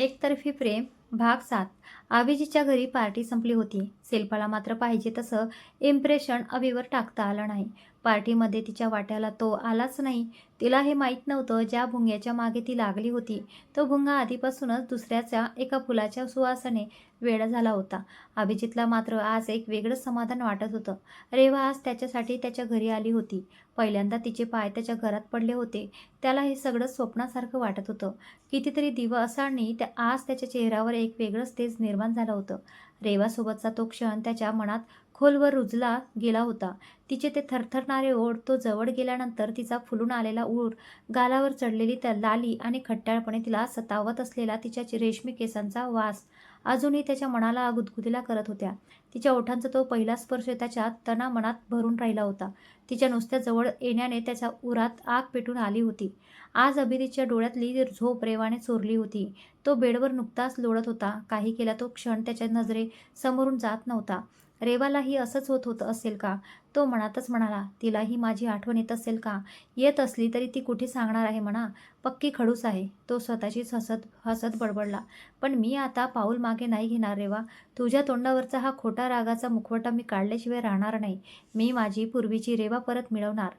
एकतर्फी प्रेम भाग 7. अभिजीतच्या घरी पार्टी संपली होती. शिल्पाला मात्र पाहिजे तसं इम्प्रेशन अभिवर टाकता आलं नाही. पार्टीमध्ये तिच्या वाट्याला तो आलाच नाही. तिला हे माहीत नव्हतं, ज्या भुंग्याच्या मागे ती लागली होती तो भुंगा आधीपासूनच दुसऱ्याच्या एका फुलाच्या सुवासाने वेडा झाला होता. अभिजितला मात्र आज एक वेगळंच समाधान वाटत होतं. रेवा आज त्याच्यासाठी त्याच्या घरी आली होती. पहिल्यांदा तिचे पाय त्याच्या घरात पडले होते. त्याला हे सगळं स्वप्नासारखं वाटत होतं. कितीतरी दिवसांनी आज त्याच्या चेहऱ्यावर एक वेगळंच तेज निर्माण झालं होतं. रेवासोबतचा तो क्षण त्याच्या मनात खोलवर रुजला गेला होता. तिचे ते थरथरणारे ओठ, तो जवळ गेल्यानंतर तिचा फुलून आलेला ऊर, गालावर चढलेली लाली आणि खट्टाळपणे तिला सतावत असलेला तिच्या रेशमी केसांचा वास अजूनही त्याच्या मनाला गुदगुदीला करत होत्या. तिच्या ओठांचा तो पहिला स्पर्श त्याच्या तना मनात भरून राहिला होता. तिच्या नुसत्या जवळ येण्याने त्याच्या उरात आग पेटून आली होती. आज अभिजीतच्या डोळ्यातली झोप रेवाने चोरली होती. तो बेडवर नुकताच लोळत होता. काही केला तो क्षण त्याच्या नजरे समोरून जात नव्हता. रेवालाही असंच होत असेल का? तो मनातच म्हणाला. तिलाही माझी आठवण येत असेल का? येत असली तरी ती कुठे सांगणार आहे म्हणा. पक्की खडूस आहे. तो स्वतःशीच हसत हसत बडबडला. पण मी आता पाऊल मागे नाही घेणार रेवा. तुझ्या तोंडावरचा हा खोटा रागाचा मुखवटा मी काढल्याशिवाय राहणार नाही. मी माझी पूर्वीची रेवा परत मिळवणार.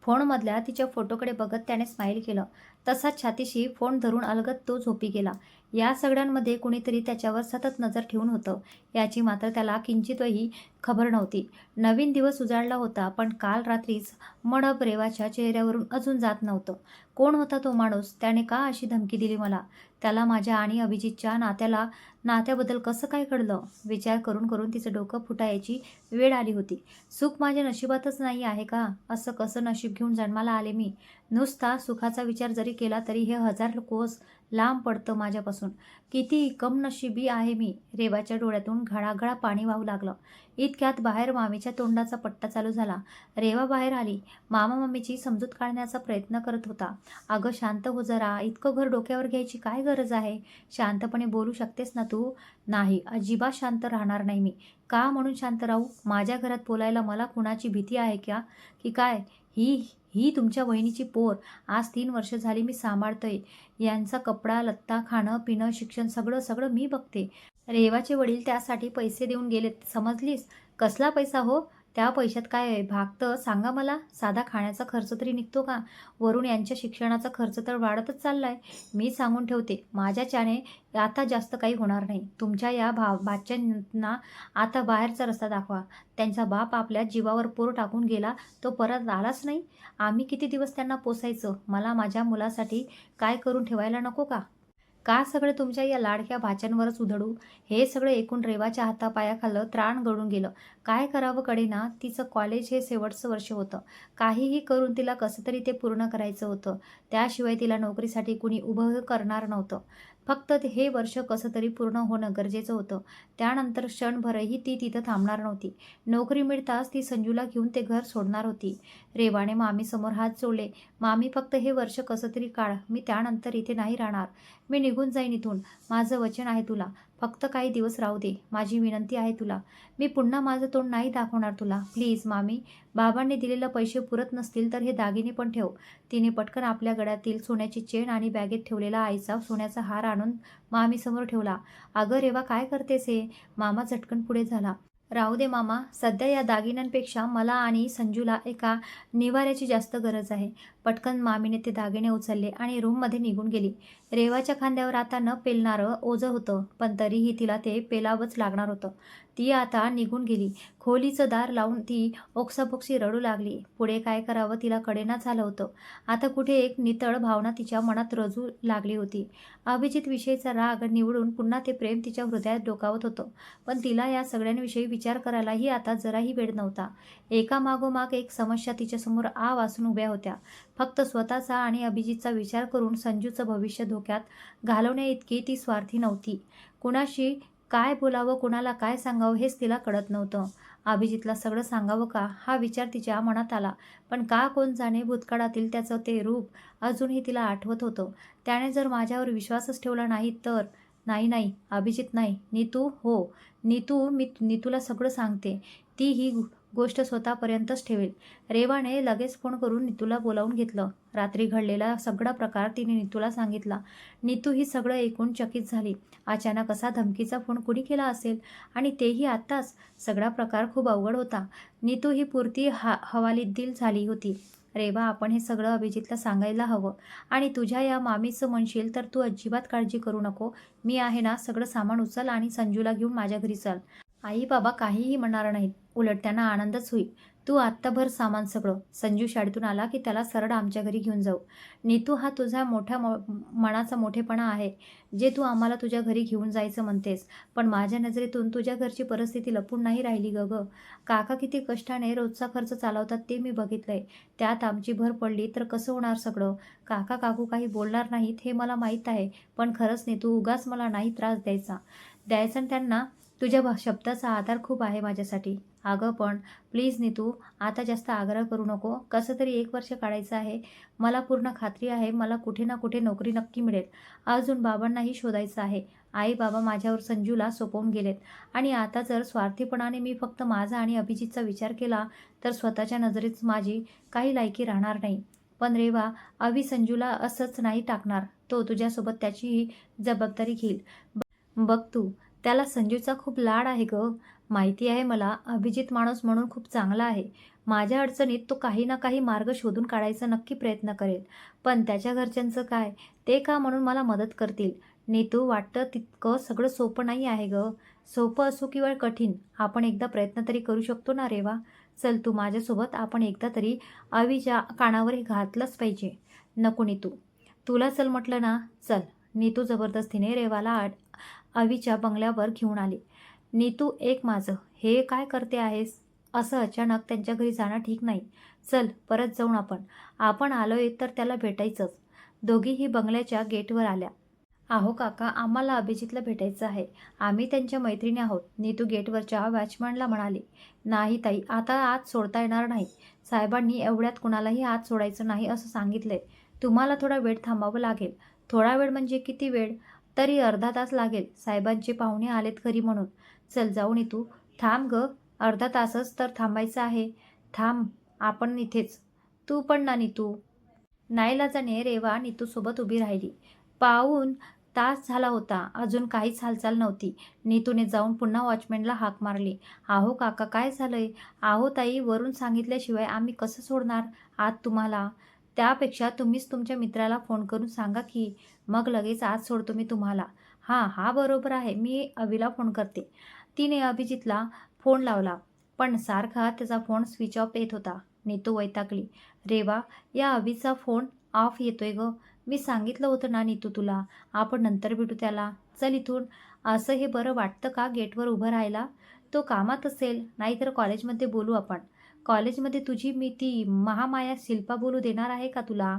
फोनमधल्या तिच्या फोटोकडे बघत त्याने स्माईल केलं. तसाच छातीशी फोन धरून अलगद तो झोपी गेला. या सगळ्यांमध्ये कुणीतरी त्याच्यावर सतत नजर ठेवून होतं, याची मात्र त्याला किंचितही खबर नव्हती. नवीन दिवस उजाडला होता, पण काल रात्रीच मडप रेवाच्या चेहऱ्यावरून अजून जात नव्हतं. कोण होता तो माणूस? त्याने का अशी धमकी दिली मला? त्याला माझ्या आणि अभिजितच्या नात्याबद्दल कसं काय कळलं? विचार करून करून तिचं डोकं फुटायची वेळ आली होती. सुख माझ्या नशिबातच नाही आहे का? असं कसं नशीब घेऊन जन्माला आले मी? नुसता सुखाचा विचार जरी केला तरी हे 1000 कोस लांब पडतं माझ्यापासून. किती कमनशिबी आहे मी. रेवाच्या डोळ्यातून घळाघळा पाणी वाहू लागलं. इतक्यात बाहेर मामीच्या तोंडाचा पट्टा चालू झाला. रेवा बाहेर आली. मामा मम्मीची समजूत काढण्याचा प्रयत्न करत होता. अगं शांत हो जरा. इतकं घर डोक्यावर घ्यायची काय गरज आहे? शांतपणे बोलू शकतेस ना तू? नाही, अजिबात शांत राहणार नाही मी. का म्हणून शांत राहू? माझ्या घरात बोलायला मला कुणाची भीती आहे का की काय? ही ही तुमच्या वहिनीची पोर. आज 3 वर्ष झाली मी सांभाळतोय. यांचा कपडा लत्ता, खाणं पिणं शिक्षण सगळं सगळं मी बघते. रेवाचे वडील त्यासाठी पैसे देऊन गेलेत, समजलीस? कसला पैसा हो? त्या पैशात काय आहे भागतं सांगा मला? साधा खाण्याचा खर्च तरी निघतो का? वरून यांच्या शिक्षणाचा खर्च तर वाढतच चाललाय. मी सांगून ठेवते, माझ्याच्याने आता जास्त काही होणार नाही. तुमच्या या बाच्यांना आता बाहेरचा रस्ता दाखवा. त्यांचा बाप आपल्या जीवावर पोर टाकून गेला, तो परत आलाच नाही. आम्ही किती दिवस त्यांना पोसायचं? मला माझ्या मुलासाठी काय करून ठेवायला नको का? का सगळे तुमच्या या लाडक्या भाच्यांवरच उधळू? हे सगळं एकूण रेवाच्या हातापायाखालं त्राण गळून गेलं. काय करावं कळेना. तिचं कॉलेज हे शेवटचं वर्ष होतं. काहीही करून तिला कसं तरी ते पूर्ण करायचं होतं. त्याशिवाय तिला नोकरीसाठी कुणी उभं करणार नव्हतं. फक्त हे वर्ष कसं तरी पूर्ण होणं गरजेचं होतं. त्यानंतर क्षणभरही ती तिथं थांबणार नव्हती. नोकरी मिळताच ती संजूला घेऊन ते घर सोडणार होती. रेवाने मामीसमोर हात जोडले. मामी, फक्त हे वर्ष कसं तरी काढ. मी त्यानंतर इथे नाही राहणार. मी निघून जाईन इथून. माझं वचन आहे तुला. फक्त काही दिवस राहू दे. माझी विनंती आहे तुला. मी पुन्हा माझं तोंड नाही दाखवणार तुला. प्लीज मामी. बाबांनी दिलेले पैसे पुरत नसतील तर हे दागिने पण ठेव. तिने पटकन आपल्या गळ्यातील सोन्याची चेन आणि बॅगेत ठेवलेला आईचा सोन्याचा हार आणून मामीसमोर ठेवला. अगं रेवा, काय करतेस हे? मामा झटकन पुढे झाला. राहू दे मामा. सध्या या दागिन्यांपेक्षा मला आणि संजूला एका निवाऱ्याची जास्त गरज आहे. पटकन मामीने ते दागिने उचलले आणि रूममध्ये निघून गेली. रेवाच्या खांद्यावर आता न पेलणारं ओझं होतं, पण तरीही तिला ते पेलावंच लागणार होतं. ती आता निघून गेली. खोलीचं दार लावून ती ओक्साबोक्शी रडू लागली. पुढे काय करावं तिला कळेना झालं होतं. आता कुठे एक नितळ भावना तिच्या मनात रजू लागली होती. अभिजित विषयीचा राग निवडून पुन्हा ते प्रेम तिच्या हृदयात डोकावत होतं. पण तिला या सगळ्यांविषयी विचार करायलाही आता जराही वेळ नव्हता. एकामागोमाग एक समस्या तिच्यासमोर आ वासून उभ्या होत्या. फक्त स्वतःचा आणि अभिजितचा विचार करून संजूचं भविष्य धोक्यात घालवण्याइतकी ती स्वार्थी नव्हती. कुणाशी काय बोलावं, कुणाला काय सांगावं हेच तिला कळत नव्हतं. अभिजितला सगळं सांगावं का, हा विचार तिच्या मनात आला. पण का कोण जाणे, भूतकाळातील त्याचं ते रूप अजूनही तिला आठवत होतं. त्याने जर माझ्यावर विश्वासच ठेवला नाही तर? नाही नाही अभिजित नाही. नीतू, हो नीतू, मी नीतूला सगळं सांगते. ती ही गोष्ट स्वतःपर्यंतच ठेवेल. रेवाने लगेच फोन करून नीतूला बोलावून घेतलं. रात्री घडलेला सगळा प्रकार तिने नीतूला सांगितला. नीतू ही सगळं ऐकून चकित झाली. अचानक असा धमकीचा फोन कुणी केला असेल आणि तेही आत्ताच? सगळा प्रकार खूप अवघड होता. नीतू ही पुरती हवालदिल झाली होती. रेवा, आपण हे सगळं अभिजितला सांगायला हवं. आणि तुझ्या या मामीचं म्हणशील तर तू अजिबात काळजी करू नको. मी आहे ना, सगळं सामान उचल आणि संजूला घेऊन माझ्या घरी चल. आई बाबा काहीही म्हणणार नाहीत, उलट त्यांना आनंदच होईल. तू आत्ता भर सामान सगळं. संजू शाळेतून आला की त्याला सरळ आमच्या घरी घेऊन जाऊ. नीतू, हा तुझा मोठ्या मनाचा मोठेपणा आहे जे तू आम्हाला तुझ्या घरी घेऊन जायचं म्हणतेस. पण माझ्या नजरेतून तुझ्या घरची परिस्थिती लपून नाही राहिली ग. काका किती कष्टाने रोजचा खर्च चालवतात ते मी बघितलंय. त्यात आमची भर पडली तर कसं होणार सगळं? काका काकू काही बोलणार नाहीत हे मला माहीत आहे. पण खरंच नीतू, उगाच मला नाही त्रास द्यायचा त्यांना. तुझ्या शब्दाचा आधार खूप आहे माझ्यासाठी. अगं पण प्लीज नीतू, आता जास्त आग्रह करू नको. कसं तरी 1 वर्ष काढायचं आहे. मला पूर्ण खात्री आहे मला कुठे ना कुठे नोकरी नक्की मिळेल. अजून बाबांनाही शोधायचं आहे. आई बाबा माझ्यावर संजूला सोपवून गेलेत आणि आता जर स्वार्थीपणाने मी फक्त माझा आणि अभिजितचा विचार केला तर स्वतःच्या नजरेत माझी काही लायकी राहणार नाही. पण रेवा, अभि संजूला असंच नाही टाकणार. तो तुझ्यासोबत त्याचीही जबाबदारी घेईल. बघ तू, त्याला संजूचा खूप लाड आहे ग. माहिती आहे मला. अभिजित माणूस म्हणून खूप चांगला आहे. माझ्या अडचणीत तो काही ना काही मार्ग शोधून काढायचा नक्की प्रयत्न करेल. पण त्याच्या घरच्यांचं काय? ते का म्हणून मला मदत करतील. नीतू, वाटतं तितकं सगळं सोपं नाही आहे ग. सोपं असो किंवा कठीण, आपण एकदा प्रयत्न तरी करू शकतो ना रेवा. चल तू माझ्यासोबत. आपण एकदा तरी अवीच्या कानावर हे घातलंच पाहिजे. नको नीतू, तुला चल म्हटलं ना. चल. नीतू जबरदस्तीने रेवाला अवीच्या बंगल्यावर घेऊन आली. नीतू, एक माझं, हे काय करते आहेस? असं अचानक त्यांच्या घरी जाणं ठीक नाही. चल परत जाऊन आपण आलोय तर त्याला भेटायचंच. दोघीही बंगल्याच्या गेटवर आल्या. अहो काका, आम्हाला अभिजितला भेटायचं आहे. आम्ही त्यांच्या मैत्रिणी आहोत. नीतू गेटवरच्या वॉचमॅनला म्हणाली. नाही ताई, आता आत सोडता येणार नाही. साहेबांनी एवढ्यात कुणालाही आत सोडायचं नाही असं सांगितलंय. तुम्हाला थोडा वेळ थांबावं लागेल. थोडा वेळ म्हणजे किती वेळ? तरी अर्धा तास लागेल. साहेबांचे पाहुणे आलेत घरी म्हणून. चल जाऊ नीतू. थांब ग. अर्धा तासच तर थांबायचं आहे. थांब, आपण इथेच. तू पण ना नीतू. नाईलाजाने रेवा नीतूसोबत उभी राहिली. पाऊण तास झाला होता. अजून काहीच हालचाल नव्हती. नीतूने जाऊन पुन्हा वॉचमॅनला हाक मारली. अहो काका, काय झालंय? अहो ताई, वरून सांगितल्याशिवाय आम्ही कसं सोडणार आत तुम्हाला? त्यापेक्षा तुम्हीच तुमच्या मित्राला फोन करून सांगा की, मग लगेच आत सोडतो मी तुम्हाला. हां बरोबर आहे. मी अवीला फोन करते. तिने अभिजितला फोन लावला. पण सारखा त्याचा फोन स्विच ऑफ येत होता. नीतू वैतागली. रेवा, या अवीचा फोन ऑफ येतोय ग. मी सांगितलं होतं ना नीतू तुला, आपण नंतर भेटू त्याला. चल इथून. असं हे बरं वाटतं का गेटवर उभं राहायला? तो कामात असेल, नाहीतर कॉलेजमध्ये बोलू आपण. कॉलेजमध्ये तुझी मी ती महामाया शिल्पा बोलू देणार आहे का तुला?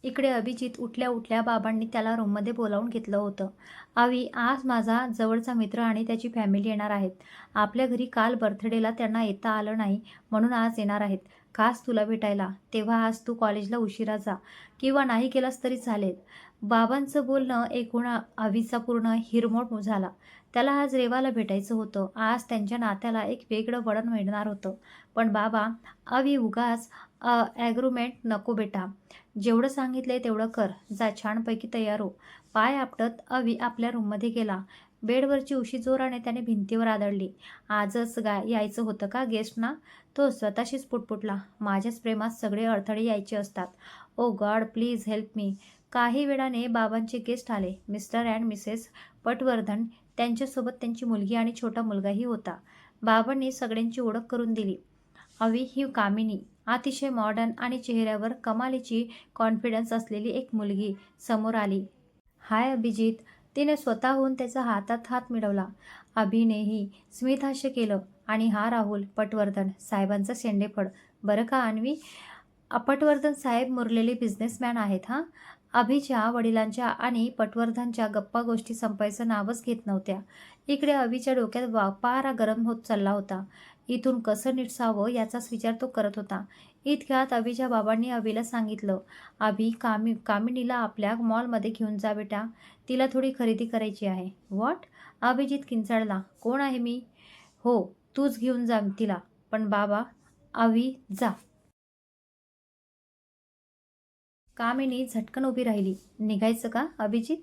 इकडे अभिजित उठल्या उठल्या बाबांनी त्याला रूममध्ये बोलावून घेतलं होतं. अवी, आज माझा जवळचा मित्र आणि त्याची फॅमिली येणार आहेत. आपल्या घरी काल बर्थडेला त्यांना येता आलं नाही म्हणून आज येणार आहेत खास तुला भेटायला. तेव्हा आज तू कॉलेजला उशिरा जा किंवा नाही केलास तरी चालेल. बाबांचं बोलणं ऐकून अवीचा पूर्ण हिरमोड झाला. त्याला आज रेवाला भेटायचं होतं. आज त्यांच्या नात्याला एक वेगळं वळण मिळणार होतं. पण बाबा, अवी उगाच ॲग्रुमेंट नको बेटा. जेवढं सांगितलंय तेवढं कर. जा, छानपैकी तयार हो. पाय आपटत अवी आपल्या रूममध्ये गेला. बेडवरची उशी जोराने त्याने भिंतीवर आदळली. आजच यायचं होतं का गेस्टना? तो स्वतःशीच पुटपुटला. माझ्याच प्रेमात सगळे अडथळे यायचे असतात. ओ गॉड, प्लीज हेल्प मी. काही वेळाने बाबांचे गेस्ट आले. मिस्टर अँड मिसेस पटवर्धन, त्यांच्यासोबत त्यांची मुलगी आणि छोटा मुलगाही होता. बाबांनी सगळ्यांची ओळख करून दिली. अवी ही कामिनी, अतिशय मॉडर्न आणि चेहऱ्यावर कमालीची कॉन्फिडन्स असलेली एक मुलगी समोर आली. हाय अभिजित. तिने स्वतःहून त्याचा हातात हात मिळवला. अभिनेही स्मितहास्य केलं. आणि हा राहुल पटवर्धन साहेबांचा शेंडेफळ बरं का अन्वी. पटवर्धन साहेब मुरलेले बिझनेसमॅन आहेत हां. अभिच्या वडिलांच्या आणि पटवर्धनच्या गप्पा गोष्टी संपायचं नावच घेत नव्हत्या. इकडे अभिच्या डोक्यात पारा गरम होत चालला होता. इथून कसं निटसावं याचाच विचार तो करत होता. इतक्यात अभिच्या बाबांनी अभिला सांगितलं. अभि, कामिनीला आपल्या मॉलमध्ये घेऊन जा बेटा. तिला थोडी खरेदी करायची आहे. व्हॉट? अभिजित किंचाळला. कोण आहे मी? हो, तूच घेऊन जा तिला. पण बाबा, आवी जा. कामिनी झटकन उभी राहिली. निघायचं का अभिजित?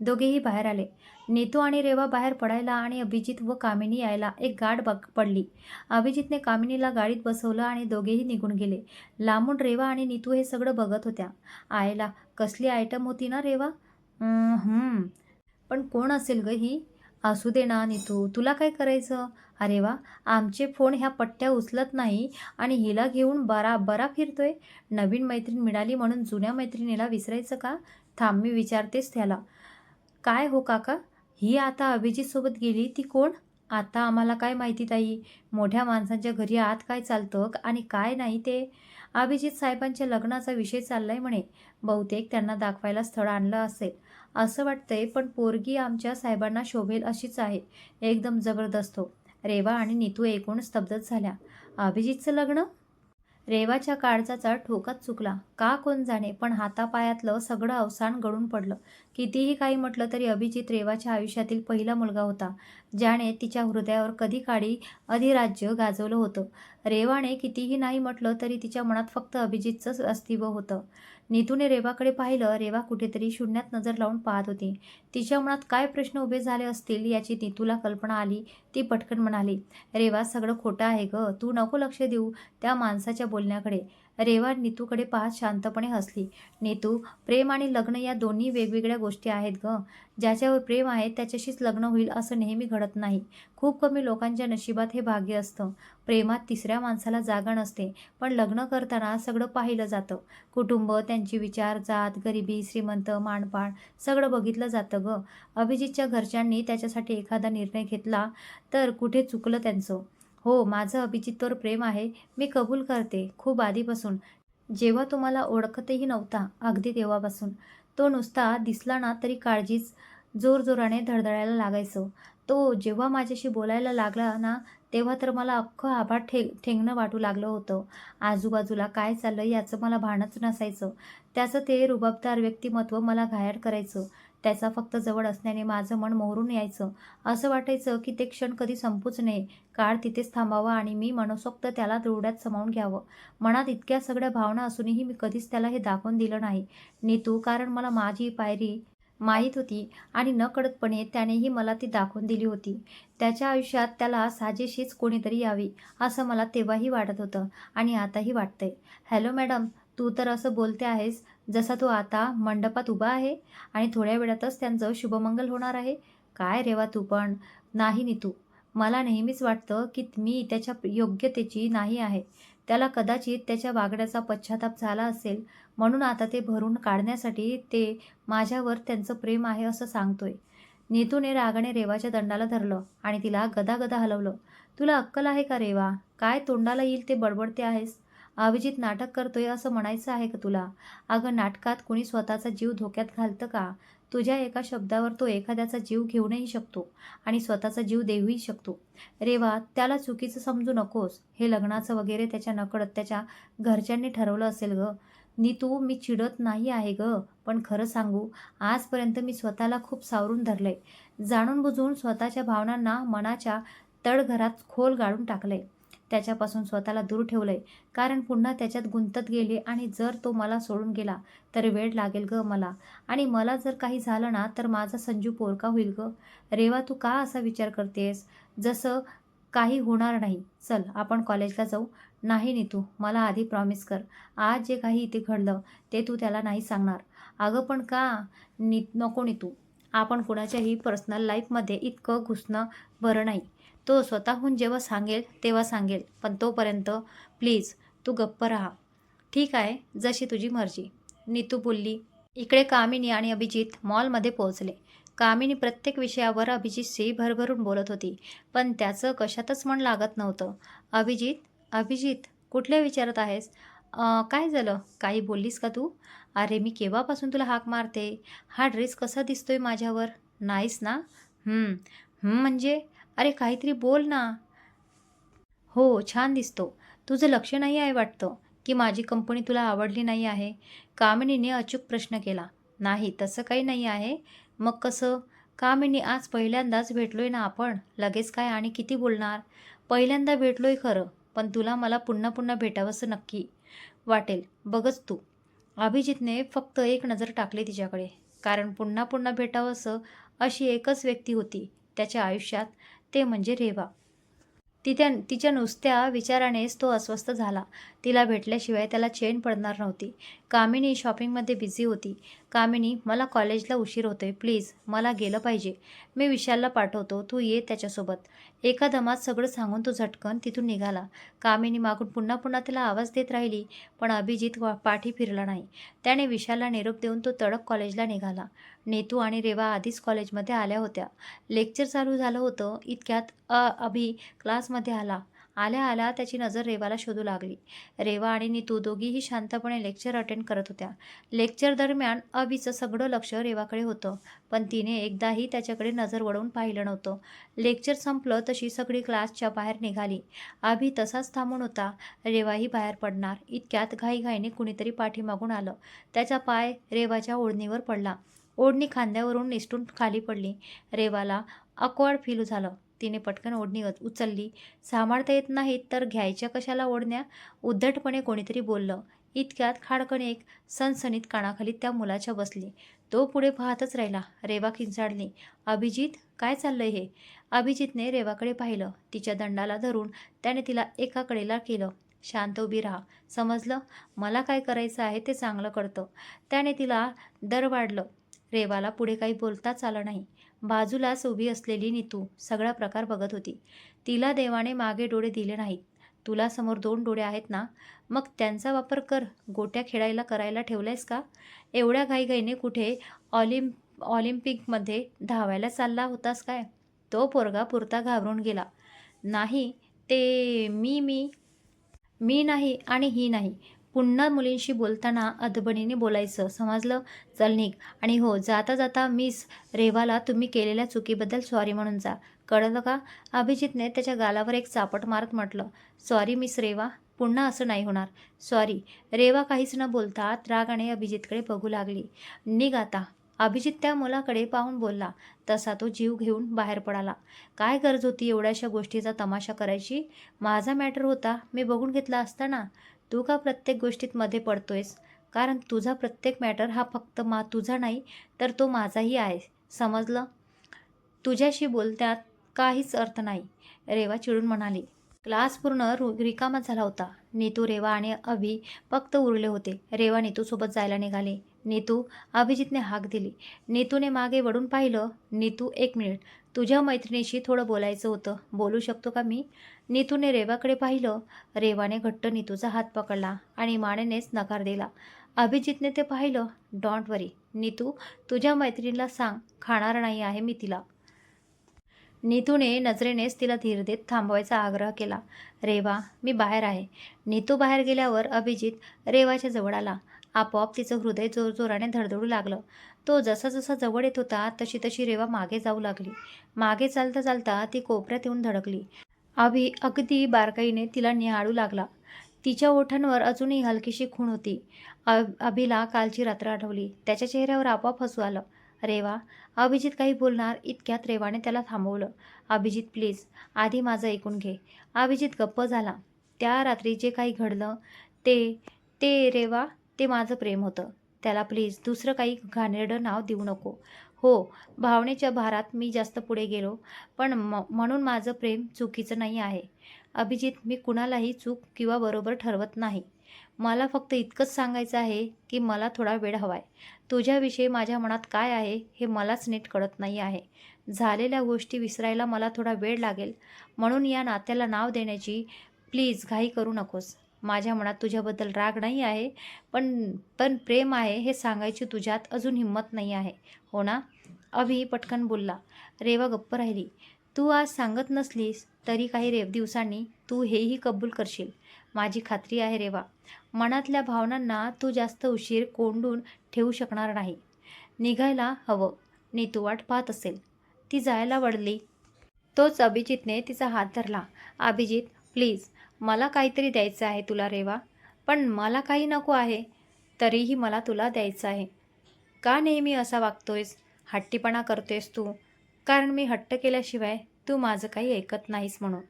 दोघेही बाहेर आले. नीतू आणि रेवा बाहेर पडायला आणि अभिजित व कामिनी यायला एक गाठ पडली. अभिजितने कामिनीला गाडीत बसवलं आणि दोघेही निघून गेले. लांबून रेवा आणि नीतू हे सगळं बघत होत्या. आयला कसली आयटम होती ना रेवा. पण कोण असेल ग ही? असू दे ना नीतू, तुला काय करायचं? अरे वा, आमचे फोन ह्या पट्ट्या उचलत नाही आणि हिला घेऊन बरा फिरतोय. नवीन मैत्रीण मिळाली म्हणून जुन्या मैत्रिणीला विसरायचं का? थांब, मी विचारतेच त्याला. काय हो काका, ही आता अभिजितसोबत गेली ती कोण? आता आम्हाला काय माहिती ताई, मोठ्या माणसांच्या घरी आत काय चालतं आणि काय नाही ते. अभिजित साहेबांच्या लग्नाचा विषय चाललाय म्हणे. बहुतेक त्यांना दाखवायला स्थळ आणलं असेल असं वाटतंय, पण पोरगी आमच्या साहेबांना शोभेल अशीच आहे. एकदम जबरदस्त हो. रेवा आणि नीतू एकूण स्तब्धच झाल्या. अभिजितचं लग्न? रेवाच्या काळजाचा ठोकाच चुकला. का कोण जाणे, पण हातापायातलं सगळं अवसान गळून पडलं. कितीही काही म्हटलं तरी अभिजित रेवाच्या आयुष्यातील पहिला मुलगा होता, ज्याने तिच्या हृदयावर कधी काळी अधिराज्य गाजवलं होतं. रेवाने कितीही नाही म्हटलं तरी तिच्या मनात फक्त अभिजितचंच अस्तित्व होतं. नीतूने रेवाकडे पाहिलं. रेवा कुठेतरी शून्यात नजर लावून पाहत होती. तिच्या मनात काय प्रश्न उभे झाले असतील याची नीतूला कल्पना आली. ती पटकन म्हणाली, रेवा, सगळं खोटं आहे गं, तू नको लक्ष देऊ त्या माणसाच्या बोलण्याकडे. रेवा नीतूकडे पाहत शांतपणे हसली. नीतू, प्रेम आणि लग्न या दोन्ही वेगवेगळ्या गोष्टी आहेत गं. ज्याच्यावर प्रेम आहे त्याच्याशीच लग्न होईल असं नेहमी घडत नाही. खूप कमी लोकांच्या नशिबात हे भाग्य असतं. प्रेमात तिसऱ्या माणसाला जागा नसते, पण लग्न करताना सगळं पाहिलं जातं. कुटुंब, त्यांची विचार, जात, गरिबी, श्रीमंत, माणपाण सगळं बघितलं जातं गं. अभिजितच्या घरच्यांनी त्याच्यासाठी एखादा निर्णय घेतला तर कुठे चुकलं त्यांचं. हो, माझं अभिजितवर प्रेम आहे, मी कबूल करते. खूप आधीपासून, जेव्हा तो मला ओळखतही नव्हता, अगदी तेव्हापासून. तो नुसता दिसला ना तरी काळजीच जोरजोराने धडधडायला लागायचं. तो जेव्हा माझ्याशी बोलायला लागला ना, तेव्हा तर मला अख्खं आभाळ ठेंगणं वाटू लागलं होतं. आजूबाजूला काय चाललं याचं मला भानच नसायचं. त्याचं ते रुबाबदार व्यक्तिमत्व मला घायाळ करायचं. त्याचा फक्त जवळ असण्याने माझं मन मोहरून यायचं. असं वाटायचं की ते क्षण कधी संपूच नये, काळ तिथेच थांबावा आणि मी मनसोक्त त्याला डोळ्यात सामावून घ्यावं. मनात इतक्या सगळ्या भावना असूनही मी कधीच त्याला हे दाखवून दिलं नाही, नीतू, कारण मला माझी पायरी माहीत होती आणि नकळतपणे त्यानेही मला ती दाखवून दिली होती. त्याच्या आयुष्यात त्याला साजेशीच कोणीतरी यावी असं मला तेव्हाही वाटत होतं आणि आताही वाटतंय. हॅलो मॅडम, तू तर असं बोलते आहेस जसा तो आता मंडपात उभा आहे आणि थोड्या वेळातच त्यांचं शुभमंगल होणार आहे. काय रेवा तू पण. नाही नीतू, मला नेहमीच वाटतं की मी त्याच्या योग्यतेची नाही आहे. त्याला कदाचित त्याच्या वागण्याचा पश्चाताप झाला असेल, म्हणून आता ते भरून काढण्यासाठी ते माझ्यावर त्यांचं प्रेम आहे असं सांगतोय. नीतूने रागाने रेवाच्या दंडाला धरलं आणि तिला गदागदा हलवलं. तुला अक्कल आहे का रेवा? काय तोंडाला येईल ते बडबडते आहेस? अभिजित नाटक करतोय असं म्हणायचं आहे का तुला? अगं, नाटकात कुणी स्वतःचा जीव धोक्यात घालतं का? तुझ्या एका शब्दावर तो एखाद्याचा जीव घेऊनही शकतो आणि स्वतःचा जीव देऊही शकतो. रेवा, त्याला चुकीचं समजू नकोस. हे लग्नाचं वगैरे त्याच्या नकळत त्याच्या घरच्यांनी ठरवलं असेल गं. नीतू, मी चिडत नाही आहे गं, पण खरं सांगू, आजपर्यंत मी स्वतःला खूप सावरून धरलंय. जाणून बुजून स्वतःच्या भावनांना मनाच्या तळघरात खोल गाडून टाकलंय. त्याच्यापासून स्वतःला दूर ठेवलंय, कारण पुन्हा त्याच्यात गुंतत गेले आणि जर तो मला सोडून गेला तर वेळ लागेल गं मला. आणि मला जर काही झालं ना तर माझा संजू पोरका होईल गं. रेवा, तू का असा विचार करतेस जसं काही होणार नाही? चल, आपण कॉलेजला जाऊ. नाही नीतू, मला आधी प्रॉमिस कर, आज जे काही इथे घडलं ते तू त्याला नाही सांगणार. अगं पण का? नको नीतू, आपण कुणाच्याही पर्सनल लाईफमध्ये इतकं घुसणं बरं नाही. तो स्वतःहून जेव्हा सांगेल तेव्हा सांगेल, पण तोपर्यंत प्लीज तू गप्प राहा. ठीक आहे, जशी तुझी मर्जी, नीतू बोलली. इकडे कामिनी आणि अभिजित मॉलमध्ये पोहोचले. कामिनी प्रत्येक विषयावर अभिजितशी भरभरून बोलत होती, पण त्याचं कशातच मन लागत नव्हतं. अभिजित, अभिजित, कुठल्या विचारत आहेस? काय झालं? काही बोललीस का तू? अरे, मी केव्हापासून तुला हाक मारते. हा ड्रेस कसा दिसतोय माझ्यावर? नाहीस ना? म्हणजे? अरे, काहीतरी बोल ना. हो, छान दिसतो. तुझं लक्ष नाही आहे वाटतं, की माझी कंपनी तुला आवडली नाही आहे? कामिनीने अचूक प्रश्न केला. नाही, तसं काही नाही आहे. मग कसं? कामिनी, आज पहिल्यांदाच भेटलोय ना आपण, लगेच काय आणि किती बोलणार? पहिल्यांदा भेटलोय खरं, पण तुला मला पुन्हा पुन्हा भेटावंसं नक्की वाटेल, बघच तू. अभिजितने फक्त एक नजर टाकली तिच्याकडे, कारण पुन्हा पुन्हा भेटावंसं अशी एकच व्यक्ती होती त्याच्या आयुष्यात, ते म्हणजे रेवा. तिच्या नुसत्या विचारानेच तो अस्वस्थ झाला. तिला भेटल्याशिवाय त्याला चैन पडणार नव्हती. कामिनी शॉपिंगमध्ये बिझी होती. कामिनी, मला कॉलेजला उशीर होतोय, प्लीज मला गेलं पाहिजे. मी विशालला पाठवतो, तू ये त्याच्यासोबत. एका दमात सगळं सांगून तो झटकन तिथून निघाला. कामिनी मागून पुन्हा पुन्हा त्याला आवाज देत राहिली, पण अभिजित पाठी फिरला नाही. त्याने विशालला निरोप देऊन तो तडक कॉलेजला निघाला. नीतू आणि रेवा आधीच कॉलेजमध्ये आल्या होत्या. लेक्चर चालू झालं होतं इतक्यात अभि क्लासमध्ये आला. आल्या आल्या त्याची नजर रेवाला शोधू लागली. रेवा आणि नीतू दोघीही शांतपणे लेक्चर अटेंड करत होत्या. लेक्चर दरम्यान अभिचं सगळं लक्ष रेवाकडे होतं, पण तिने एकदाही त्याच्याकडे नजर वळवून पाहिलं नव्हतं. लेक्चर संपलं तशी सगळी क्लासच्या बाहेर निघाली. अभि तसाच थांबून होता. रेवाही बाहेर पडणार इतक्यात घाईघाईने कुणीतरी पाठीमागून आलं. त्याचा पाय रेवाच्या ओढणीवर पडला. ओढणी खांद्यावरून निसटून खाली पडली. रेवाला ऑकवर्ड फील झालं. तिने पटकन ओढणी उचलली. सांभाळता येत नाहीत तर घ्यायच्या कशाला ओढण्या, उद्धटपणे कोणीतरी बोललं. इतक्यात खाडकन एक सणसणीत कानाखाली त्या मुलाच्या बसली. तो पुढे पाहतच राहिला. रेवा किंचाळली, अभिजित, काय चाललंय हे? अभिजितने रेवाकडे पाहिलं. तिच्या दंडाला धरून त्याने तिला एका कडेला केलं. शांत उभी राहा, समजलं? मला काय करायचं आहे ते चांगलं कळतं. त्याने तिला दर वाढलं. रेवाला पुढे काही बोलताच आलं नाही. बाजूलाच उभी असलेली नीतू सगळा प्रकार बघत होती. तिला देवाने मागे डोळे दिले नाहीत. तुला समोर 2 डोळे आहेत ना, मग त्यांचा वापर कर. गोट्या खेळायला करायला ठेवलायस का? एवढ्या घाईघाईने कुठे ऑलिम्पिकमध्ये धावायला चालला होतास काय? तो पोरगा पुरता घाबरून गेला. नाही, ते मी नाही आणि ही नाही. पुन्हा मुलींशी बोलताना अदबणीने बोलायचं, समजलं? चल निघ. आणि हो, जाता जाता मिस रेवाला तुम्ही केलेल्या चुकीबद्दल सॉरी म्हणून जा, कळलं का? अभिजितने त्याच्या गालावर एक चापट मारत म्हटलं. सॉरी मिस रेवा, पुन्हा असं नाही होणार. सॉरी. रेवा काहीच न बोलता रागाने अभिजितकडे बघू लागली. निघ आता. अभिजित त्या मुलाकडे पाहून बोलला. तसा तो जीव घेऊन बाहेर पडाला. काय गरज होती एवढ्याशा गोष्टीचा तमाशा करायची? माझा मॅटर होता, मी बघून घेतला असता ना. तू का प्रत्येक गोष्टीत मध्ये पडतोयस? कारण तुझा प्रत्येक मॅटर हा फक्त तुझा नाही, तर तो माझाही आहे, समजलं? तुझ्याशी बोलण्यात काहीच अर्थ नाही, रेवा चिडून म्हणाली. क्लास पूर्ण रिकामा झाला होता. नीतू, रेवा आणि अभि फक्त उरले होते. रेवा नीतूसोबत जायला निघाली. नीतू, अभिजितने हाक दिली. नीतूने मागे वळून पाहिलं. नीतू, 1 मिनिट, तुझ्या मैत्रिणीशी थोडं बोलायचं होतं, बोलू शकतो का मी? नीतूने रेवाकडे पाहिलं. रेवाने घट्ट नीतूचा हात पकडला आणि मानेनेच नकार दिला. अभिजितने ते पाहिलं. डोंट वरी नीतू, तुझ्या मैत्रिणीला सांग, खाणार नाही आहे मी तिला. नीतूने नजरेनेच तिला धीर देत थांबवायचा आग्रह केला. रेवा, मी बाहेर आहे. नीतू बाहेर गेल्यावर अभिजित रेवाच्या जवळ आला. आपोआप तिचं हृदय जोरजोराने धडधडू लागलं. तो जसा जसा जवळ येत होता तशी तशी रेवा मागे जाऊ लागली. मागे चालता चालता ती कोपऱ्यात येऊन धडकली. अगदी बारकाईने तिला निहाळू लागला. तिच्या ओठांवर अजूनही हलकीशी खूण होती. अभिला कालची रात्र आठवली. त्याच्या चेहऱ्यावर आपोआप हसू आलं. रेवा, अभिजित काही बोलणार इतक्यात रेवाने त्याला थांबवलं. अभिजित, प्लीज, आधी माझं ऐकून घे. अभिजित गप्प झाला. त्या रात्री जे काही घडलं ते ते रेवा, ते माझं प्रेम होतं. त्याला प्लीज दुसरं काही घाणेरडं नाव देऊ नको. हो, भावनेच्या भारात मी जास्त पुढे गेलो, पण म्हणून माझं प्रेम चुकीचं नाही आहे. अभिजित, मी कुणालाही चूक किंवा बरोबर ठरवत नाही. मला फक्त इतकंच सांगायचं आहे की मला थोडा वेळ हवाय. तुझ्याविषयी माझ्या मनात काय आहे हे मलाच नीट कळत नाही आहे. झालेल्या गोष्टी विसरायला मला थोडा वेळ लागेल, म्हणून या नात्याला नाव देण्याची प्लीज घाई करू नकोस. माझ्या मनात तुझ्याबद्दल राग नाही आहे, पण पण प्रेम आहे हे सांगायची तुझ्यात अजून हिंमत नाही आहे, हो ना? अभि पटकन बोलला. रेवा गप्प राहिली. तू आज सांगत नसलीस तरी काही दिवसांनी तू हेही कबूल करशील, माझी खात्री आहे रेवा. मनातल्या भावनांना तू जास्त उशीर कोंडून ठेवू शकणार नाही. निघायला हवं. नीतू वाट पाहत असेल. ती जायला वळली. तोच अभिजितने तिचा हात धरला. अभिजित, प्लीज, मला काहीतरी द्यायचं आहे तुला रेवा, पण मला काही नको आहे. तरीही मला तुला द्यायचं आहे. का नेहमी असा वागतोयस? हट्टीपणा करतोयस तू? कारण मी हट्ट केल्याशिवाय तू माझं काही ऐकत नाहीस म्हणून.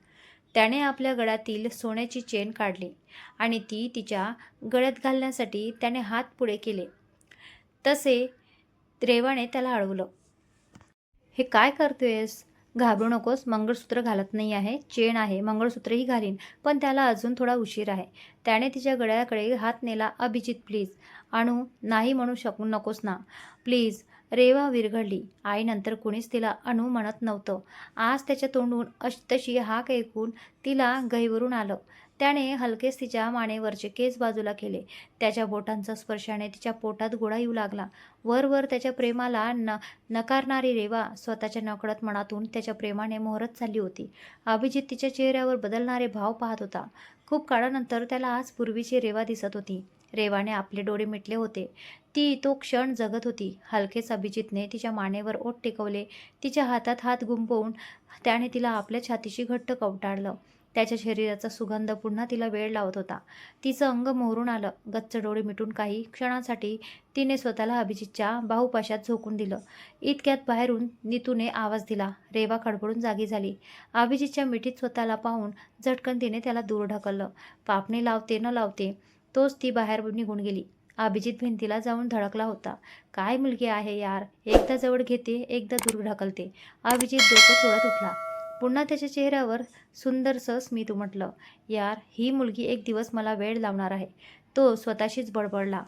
त्याने आपल्या गळ्यातील सोन्याची चेन काढली आणि ती तिच्या गळ्यात घालण्यासाठी त्याने हात पुढे केले. तसे रेवाने त्याला अडवलं. हे काय करतोयस? घाबरू नकोस, मंगळसूत्र घालत नाही आहे, चेन आहे, मंगळसूत्रही घालीन, पण त्याला अजून थोडा उशीर आहे. त्याने तिच्या गळ्याकडे हात नेला. अभिजित प्लीज. अनु, नाही म्हणू शकू नकोस ना प्लीज. रेवा विरघळली. आईनंतर कुणीच तिला अनु म्हणत नव्हतं. आज त्याच्या तोंडून तशी हाक ऐकून तिला गहिवरून आलं. त्याने हलकेच तिच्या मानेवरचे केस बाजूला केले. त्याच्या बोटांच्या स्पर्शाने तिच्या पोटात गोळा येऊ लागला. वर त्याच्या प्रेमाला नकारणारी रेवा स्वतःच्या नकळत मनातून त्याच्या प्रेमाने मोहरत चालली होती. अभिजित तिच्या चेहऱ्यावर बदलणारे भाव पाहत होता. खूप काळानंतर त्याला आज पूर्वीची रेवा दिसत होती. रेवाने आपले डोळे मिटले होते. ती तो क्षण जगत होती. हलकेच अभिजितने तिच्या मानेवर ओठ टेकवले. तिच्या हातात हात गुंफवून त्याने तिला आपल्या छातीशी घट्ट कवटाळलं. त्याच्या शरीराचा सुगंध पुन्हा तिला वेळ लावत होता. तिचं अंग मोहरून आलं. गच्च डोळे मिटून काही क्षणांसाठी तिने स्वतःला अभिजितच्या बाहुपाशात झोकून दिलं. इतक्यात बाहेरून नीतूने आवाज दिला. रेवा खडबडून जागी झाली. अभिजितच्या मिठीत स्वतःला पाहून झटकन तिने त्याला दूर ढकललं. पापणी लावते न लावते तोच ती बाहेर निघून गेली. अभिजित भिंतीला जाऊन धडकला होता. काय मुलगी आहे यार, एकदा जवळ घेते, एकदा दूर ढकलते. अभिजित डोकं चोळत उठला. पुन्हा त्याच्या चेहऱ्यावर सुंदरसं स्मित उमटलं. यार, ही मुलगी एक दिवस मला वेड लावणार आहे. तो स्वतःशीच बडबडला.